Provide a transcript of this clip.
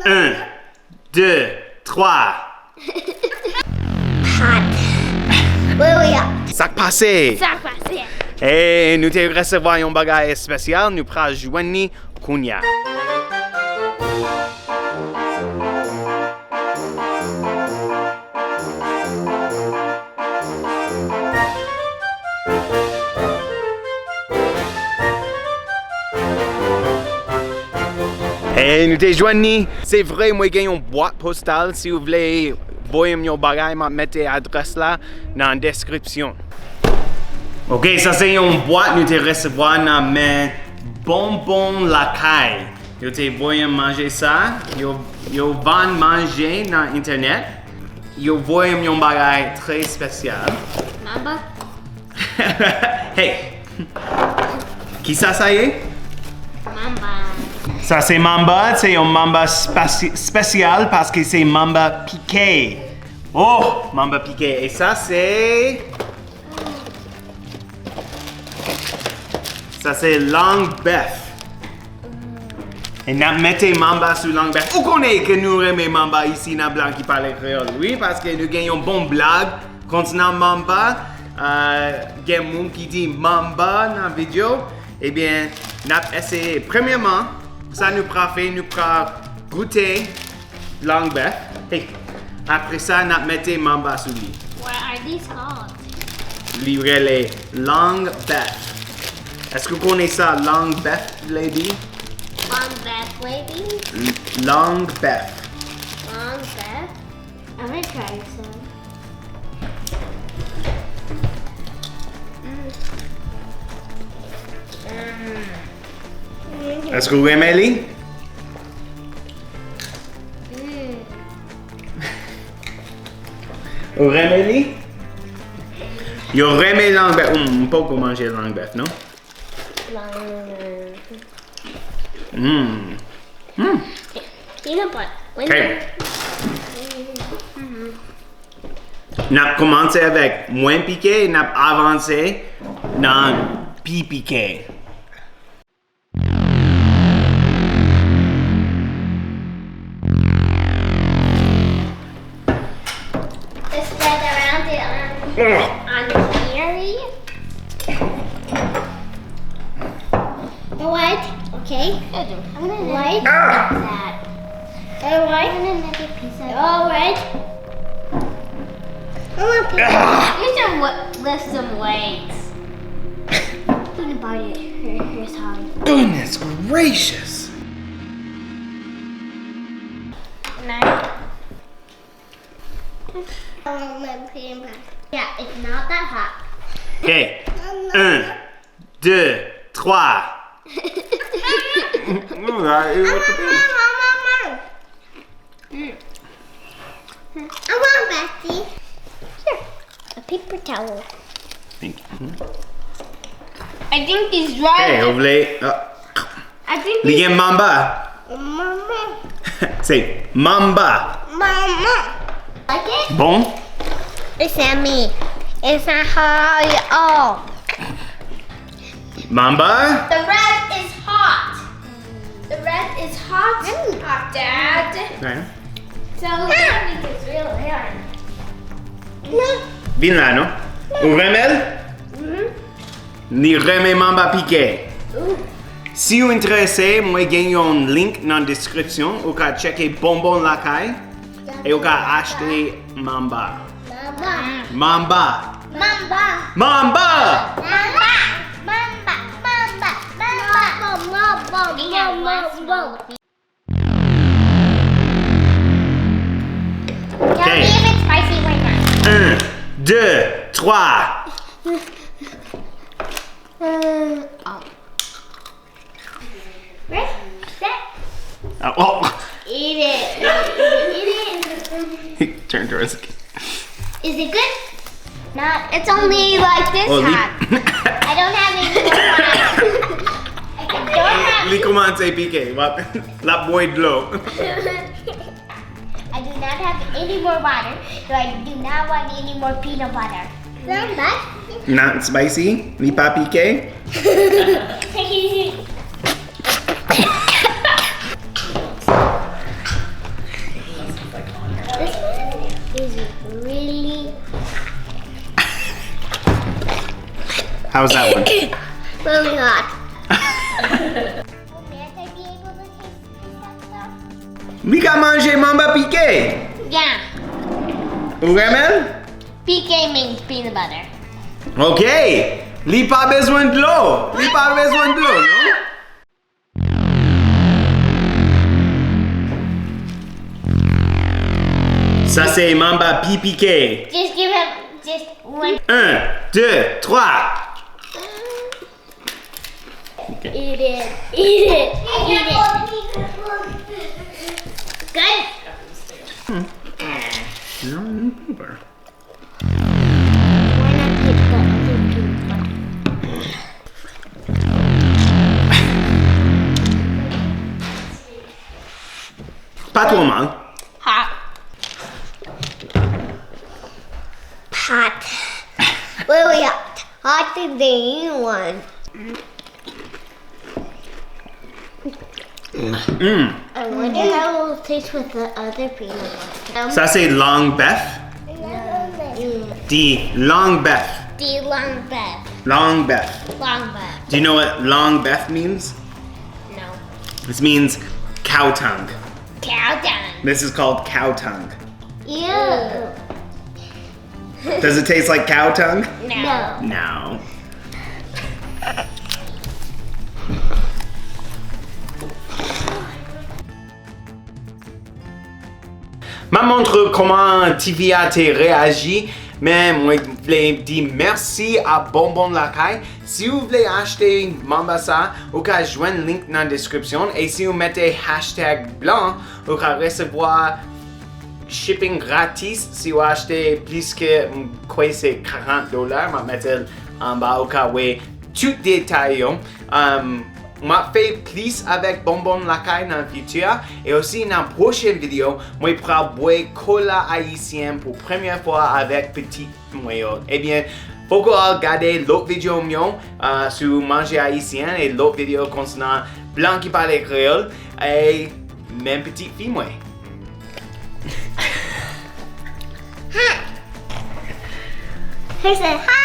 1, 2, 3. Sac passé. Et nous te recevons un bagage spécial. Nous prenons joindre Kounia. Et nous te joignons. C'est vrai, moi j'ai une boîte postale. Si vous voulez voir mon bagage, mettez l'adresse là dans la description. Ok, ça c'est une boîte. Nous te recevons dans mes bonbons la caille. Vous te voyez manger ça. Vous vendez manger dans internet. Vous voyez mon bagage très spécial. Mamba? Hey! Qui ça y est? Mamba. Ça c'est Mamba, c'est un Mamba spécial parce que c'est Mamba piqué. Oh, Mamba piqué. Et ça c'est... Ça c'est langue bœuf. Et nous mettons Mamba sur langue bœuf. Vous connaissez que nous aimons Mamba ici dans Blanc qui parle créole? Oui, parce que nous gagnons une bonne blague concernant Mamba. Il y a des gens qui disent Mamba dans la vidéo. Eh bien, nous avons essayé premièrement. Ça nous fait goûter langue bœuf. Hey. Après ça, nous mettons Mamba sur lui. What are these called? Livrer les langue bœuf. Est-ce que vous connaissez ça, langue bœuf, lady? Long bath lady? Langue bœuf. Long bath? I'm gonna try some. Est-ce que vous aimez les? Vous aimez les? Vous aimez langue bœuf? On peut pas manger langue bœuf, non? Peanut butter. Ok. On a commencé avec moins piqué et on a avancé dans plus piqué. Just spread around it on here. What? Okay. I'm gonna like that. Alright. I'm gonna make a piece of it. Alright. I want you should lift some weights. Peanut butter. Here's how. Goodness gracious! Nice. Yeah, it's not that hot. Ok. 1, 2, 3. I want Betsy. Here, a paper towel. Thank you. I think he's Ok, right. vous voulez... I think Les Mamba. Mama. C'est Mamba. Mama. Like it? Bon? It's yummy. It's not hot at all. Mamba? The red is hot. The red is hot. Hot, Dad. Ouais. So yummy is real hard. Viens là, non? Vous aimez? Ni remets Mamba piqué. Si vous êtes intéressé, moi j'ai un link dans la description. Vous pouvez checker Bonbon la caille et vous pouvez acheter Mamba. Mama. Mamba. Mamba. Mamba! Mamba. Mamba. Mamba. Tell me if it's spicy or not. 1, 2, 3. Ready? Set. Oh! Eat it. He turned towards us. Is it good? Not. It's only like this Oh, hot. I don't have any more water. I don't have. Lui commence à piquer. La boy de l'eau. I do not have any more water, so I do not want any more peanut butter. Not spicy? Lui pas piqué? How's that one? Really hot. Will Manta be able to taste that stuff? Lui a mangé mamba piqué. Yeah. Ou Ramel? PK means peanut butter. Ok. Lui pas besoin de l'eau. Lui pas besoin de l'eau, non? Ça c'est mamba piqué. Just give him just one. 1, 2, 3. Eat it. Eat it. Eat it. Good. Non, Why not take the other peanut butter? pas trop mal. Hot. Hot. Really hot. Hotter than anyone. I wonder how it will taste with the other peanut butter. Ça c'est long beef. The long beef. The long beef. Long beef. Long beef. Do you know what long beef means? No. This means cow tongue. Cow tongue. This is called cow tongue. Ew. Does it taste like cow tongue? No. No. Ma montre comment Tivia te réagi, mais moi je voulais dire merci à Bonbon Lacaille. Si vous voulez acheter Mambasa, vous pouvez joindre le link dans la description et si vous mettez hashtag blanc, vous pouvez recevoir shipping gratis si vous achetez plus que quoi c'est $40. Je vais mettre en bas au cas où tout détail. M'a fait plus avec Bonbon Lacaille dans le futur et aussi dans la prochaine vidéo, moi je pourrais boire cola haïtien pour la première fois avec petit moyen. Eh bien, faut que vous regardez l'autre vidéo sur manger haïtien et l'autre vidéo concernant blanc qui parle créole et même petite fille moi. He said, hi.